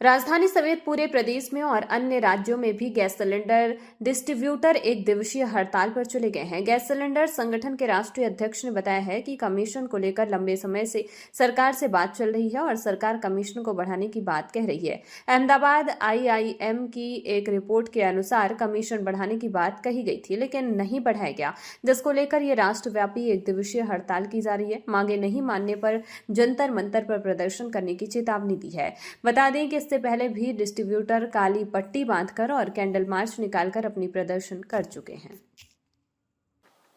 राजधानी समेत पूरे प्रदेश में और अन्य राज्यों में भी गैस सिलेंडर डिस्ट्रीब्यूटर एक दिवसीय हड़ताल पर चले गए हैं। गैस सिलेंडर संगठन के राष्ट्रीय अध्यक्ष ने बताया है कि कमीशन को लेकर लंबे समय से सरकार से बात चल रही है और सरकार कमीशन को बढ़ाने की बात कह रही है। अहमदाबाद IIM की एक रिपोर्ट के अनुसार कमीशन बढ़ाने की बात कही गई थी, लेकिन नहीं बढ़ाया गया, जिसको लेकर ये राष्ट्रव्यापी एक दिवसीय हड़ताल की जा रही है। मांगे नहीं मानने पर जंतर मंतर पर प्रदर्शन करने की चेतावनी दी है। बता दें कि इससे पहले भी डिस्ट्रीब्यूटर काली पट्टी बांधकर और कैंडल मार्च निकालकर अपनी प्रदर्शन कर चुके हैं।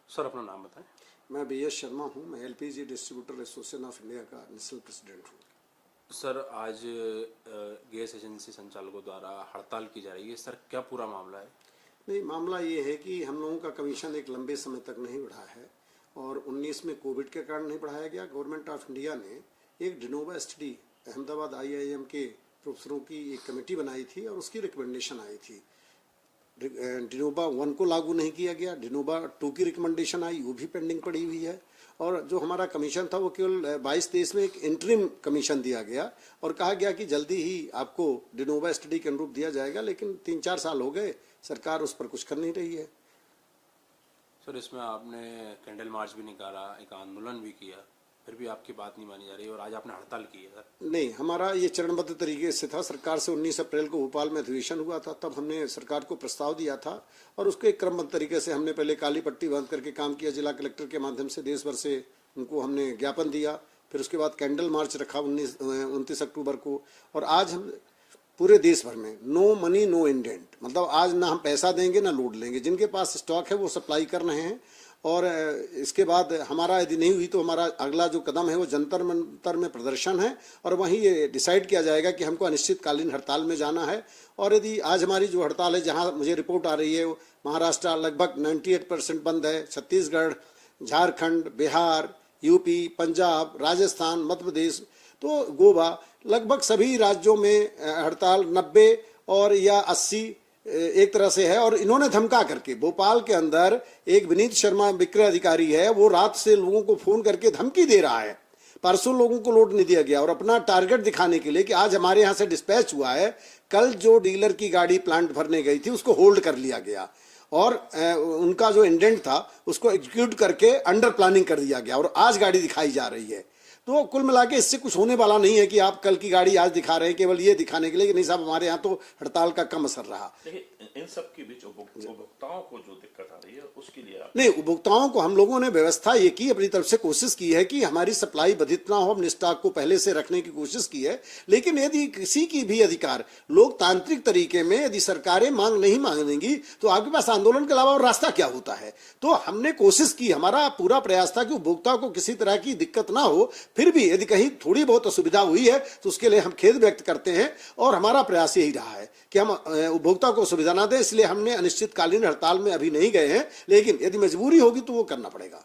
सर, अपना नाम बताएं। मैं BS शर्मा हूं। मैं LPG distributor association of India का नेशनल प्रेसिडेंट हूं। सर, आज गैस एजेंसी संचालकों द्वारा हड़ताल की जा रही है। सर, क्या पूरा मामला है? नहीं, मामला ये है कि हम लोगों का कमीशन एक लंबे समय तक नहीं बढ़ा है और 19 में कोविड के कारण नहीं बढ़ाया गया। गवर्नमेंट ऑफ इंडिया ने एक डिनोवा स्टडी अहमदाबाद IIM के प्रोफेसरों की एक कमेटी बनाई थी और उसकी रिकमेंडेशन आई थी। डिनोवा 1 को लागू नहीं किया गया, डिनोवा 2 की रिकमेंडेशन आई, वो भी पेंडिंग पड़ी हुई है। और जो हमारा कमीशन था वो केवल 22-23 में एक इंटरिम कमीशन दिया गया और कहा गया कि जल्दी ही आपको डिनोवा स्टडी के अनुरूप दिया जाएगा, लेकिन 3-4 साल हो गए, सरकार उस पर कुछ कर नहीं रही है। सर, इसमें आपने कैंडल मार्च भी निकाला, एक आंदोलन भी किया, फिर भी आपकी बात नहीं मानी जा रही और आज आपने हड़ताल की है। सर, नहीं, हमारा ये चरणबद्ध तरीके से था। सरकार से 19 अप्रैल को भोपाल में अधिवेशन हुआ था, तब हमने सरकार को प्रस्ताव दिया था और उसके एक क्रमबद्ध तरीके से हमने पहले काली पट्टी बांध करके काम किया। जिला कलेक्टर के माध्यम से देश भर से उनको हमने ज्ञापन दिया, फिर उसके बाद कैंडल मार्च रखा 29 अक्टूबर को। और आज हम पूरे देश भर में नो मनी नो इंडेंट, मतलब आज ना हम पैसा देंगे ना लोड लेंगे, जिनके पास स्टॉक है वो सप्लाई कर रहे हैं। और इसके बाद हमारा यदि नहीं हुई तो हमारा अगला जो कदम है वो जंतर मंतर में प्रदर्शन है और वहीं ये डिसाइड किया जाएगा कि हमको अनिश्चितकालीन हड़ताल में जाना है। और यदि आज हमारी जो हड़ताल है, जहां मुझे रिपोर्ट आ रही है, महाराष्ट्र लगभग 98% बंद है, छत्तीसगढ़, झारखंड, बिहार, UP, पंजाब, राजस्थान, मध्य प्रदेश, तो गोवा, लगभग सभी राज्यों में हड़ताल 90 और या 80 एक तरह से है। और इन्होंने धमका करके, भोपाल के अंदर एक विनीत शर्मा विक्रय अधिकारी है, वो रात से लोगों को फोन करके धमकी दे रहा है। परसों लोगों को लोड नहीं दिया गया और अपना टारगेट दिखाने के लिए कि आज हमारे यहाँ से डिस्पैच हुआ है, कल जो डीलर की गाड़ी प्लांट भरने गई थी उसको होल्ड कर लिया गया और उनका जो इंडेंट था उसको एग्जीक्यूट करके अंडर प्लानिंग कर दिया गया और आज गाड़ी दिखाई जा रही है। तो कुल मिला के इससे कुछ होने वाला नहीं है कि आप कल की गाड़ी आज दिखा रहे हैं केवल ये दिखाने के लिए कि नहीं साहब हमारे यहाँ तो हड़ताल का कम असर रहा। देखिए, इन सब के बीच उपभोक्ताओं को जो दिक्कत आ रही है उसके लिए नहीं, उपभोक्ताओं को हम लोगों ने व्यवस्था ये की, अपनी तरफ से कोशिश की है कि हमारी सप्लाई बाधित ना हो, हमने स्टॉक को पहले से रखने की कोशिश की है। लेकिन यदि किसी की भी अधिकार लोकतांत्रिक तरीके में यदि सरकारें मांग नहीं मांगेंगी तो आपके पास आंदोलन के अलावा और रास्ता क्या होता है। तो हमने कोशिश की, हमारा पूरा प्रयास था कि उपभोक्ता को किसी तरह की दिक्कत ना हो। फिर भी यदि कहीं थोड़ी बहुत असुविधा हुई है तो उसके लिए हम खेद व्यक्त करते हैं और हमारा प्रयास यही रहा है कि हम उपभोक्ता को सुविधा ना दें। इसलिए हमने अनिश्चितकालीन हड़ताल में अभी नहीं गए हैं, लेकिन यदि मजबूरी होगी तो वो करना पड़ेगा।